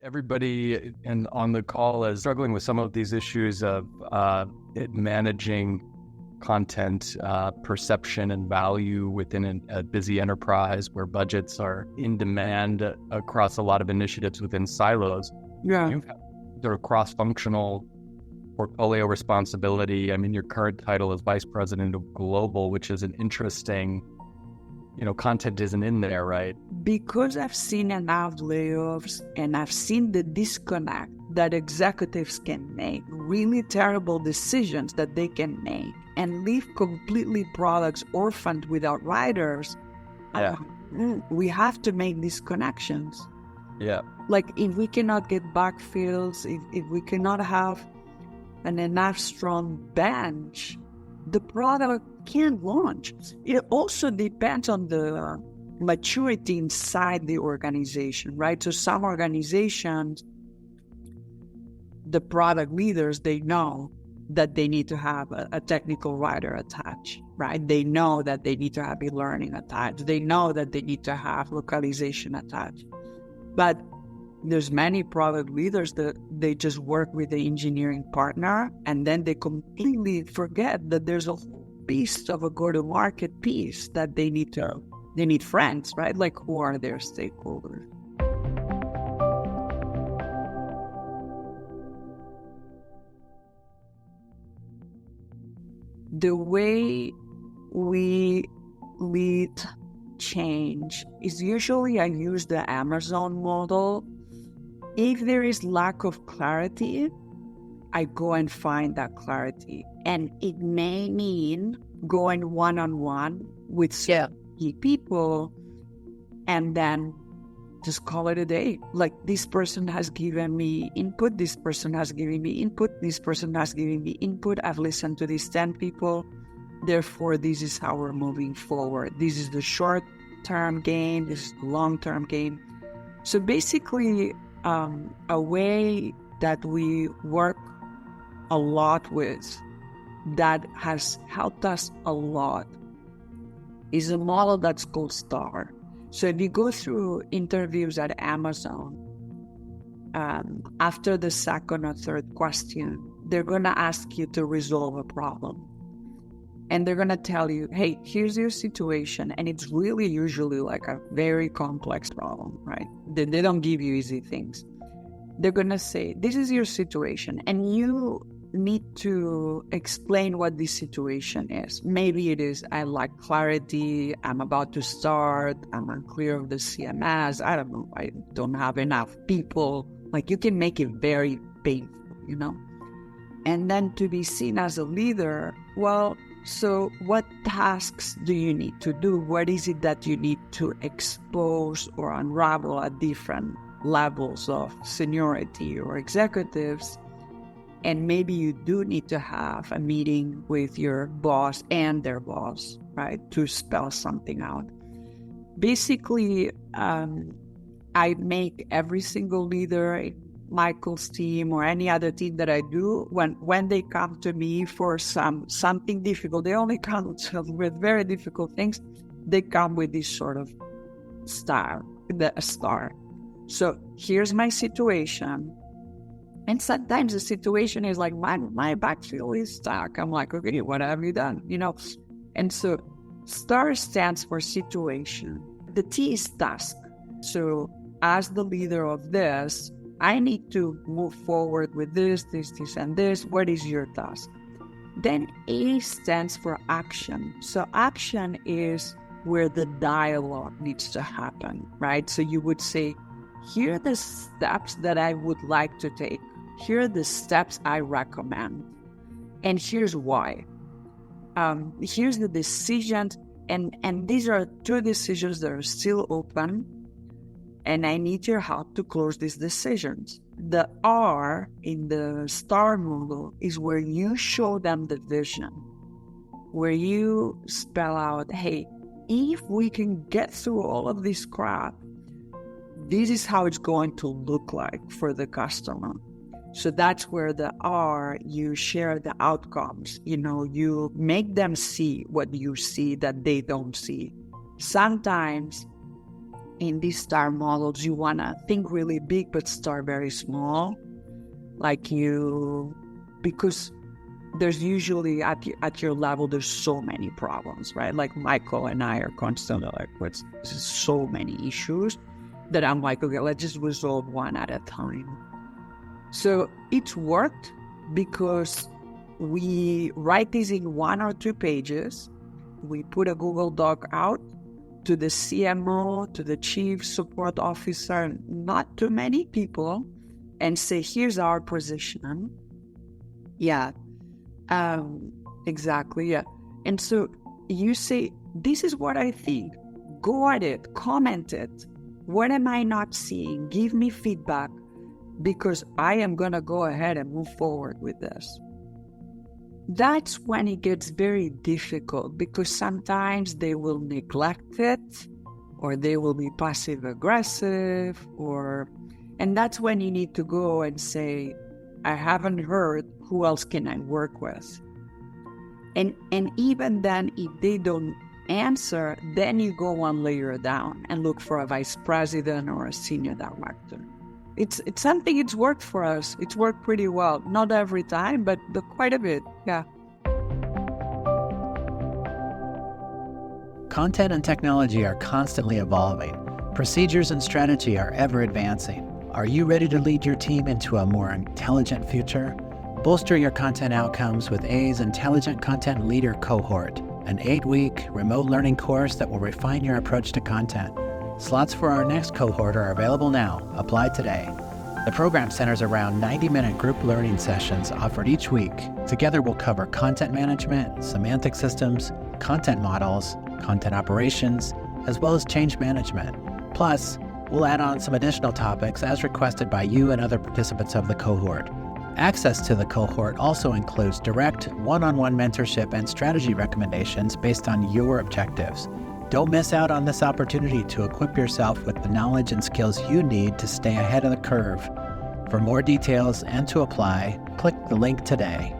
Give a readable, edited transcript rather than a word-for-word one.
Everybody on the call is struggling with some of these issues of managing content perception and value within a busy enterprise where budgets are in demand across a lot of initiatives within silos. Yeah. You've had sort of cross-functional portfolio responsibility. I mean, your current title is Vice President of Global, which is an interesting, content isn't in there, right? Because I've seen enough layoffs and I've seen the disconnect that executives can make, really terrible decisions that they can make, and leave completely products orphaned without writers. Yeah. We have to make these connections. Yeah. Like if we cannot get backfills, if we cannot have an enough strong bench, the product can't launch. It also depends on the maturity inside the organization, right? So some organizations, the product leaders, they know that they need to have a technical writer attached, right? They know that they need to have e-learning attached. They know that they need to have localization attached. But there's many product leaders that they just work with the engineering partner, and then they completely forget that there's a whole piece of a go-to-market piece that they need friends, right? Like, who are their stakeholders? The way we lead change is usually I use the Amazon model. If there is lack of clarity, I go and find that clarity. And it may mean going one-on-one with key people and then just call it a day. Like, this person has given me input, this person has given me input, this person has given me input. I've listened to these 10 people. Therefore, this is how we're moving forward. This is the short-term game. This is the long-term game. So basically, a way that we work a lot with that has helped us a lot is a model that's called STAR. So if you go through interviews at Amazon, after the second or third question, they're going to ask you to resolve a problem. And they're going to tell you, hey, here's your situation. And it's really usually like a very complex problem, right? They don't give you easy things. They're going to say, this is your situation. And you need to explain what this situation is. Maybe it is, I lack clarity. I'm about to start. I'm unclear of the CMS. I don't know. I don't have enough people. Like, you can make it very painful, And then to be seen as a leader, well, so what tasks do you need to do? What is it that you need to expose or unravel at different levels of seniority or executives? And maybe you do need to have a meeting with your boss and their boss, right, to spell something out. Basically, I make every single leader, Michael's team or any other team that I do, when they come to me for something difficult, they only come with very difficult things. They come with this sort of star. So here's my situation. And sometimes the situation is like, my backfield is stuck. I'm like, okay, what have you done? And so STAR stands for situation. The T is task. So as the leader of this, I need to move forward with this, and this. What is your task? Then A stands for action. So action is where the dialogue needs to happen, right? So you would say, here are the steps that I would like to take. Here are the steps I recommend. And here's why. Here's the decisions. And these are 2 decisions that are still open. And I need your help to close these decisions. The R in the STAR model is where you show them the vision, where you spell out, hey, if we can get through all of this crap, this is how it's going to look like for the customer. So that's where the R, you share the outcomes. You make them see what you see that they don't see. Sometimes in these star models, you want to think really big, but start very small. Because there's usually at your level, there's so many problems, right? Like Michael and I are constantly like, with so many issues that I'm like, okay, let's just resolve one at a time. So it worked because we write these in 1 or 2 pages. We put a Google Doc out to the CMO, to the chief support officer, not too many people, and say, here's our position. Yeah, exactly, yeah. And so you say, this is what I think. Go at it, comment it. What am I not seeing? Give me feedback, because I am going to go ahead and move forward with this. That's when it gets very difficult, because sometimes they will neglect it, or they will be passive aggressive, and that's when you need to go and say, I haven't heard, who else can I work with? And even then, if they don't answer, then you go one layer down and look for a vice president or a senior director. It's something, it's worked for us. It's worked pretty well. Not every time, but quite a bit, yeah. Content and technology are constantly evolving. Procedures and strategy are ever advancing. Are you ready to lead your team into a more intelligent future? Bolster your content outcomes with A's Intelligent Content Leader Cohort, an 8-week remote learning course that will refine your approach to content. Slots for our next cohort are available now. Apply today. The program centers around 90-minute group learning sessions offered each week. Together we'll cover content management, semantic systems, content models, content operations, as well as change management. Plus, we'll add on some additional topics as requested by you and other participants of the cohort. Access to the cohort also includes direct one-on-one mentorship and strategy recommendations based on your objectives. Don't miss out on this opportunity to equip yourself with the knowledge and skills you need to stay ahead of the curve. For more details and to apply, click the link today.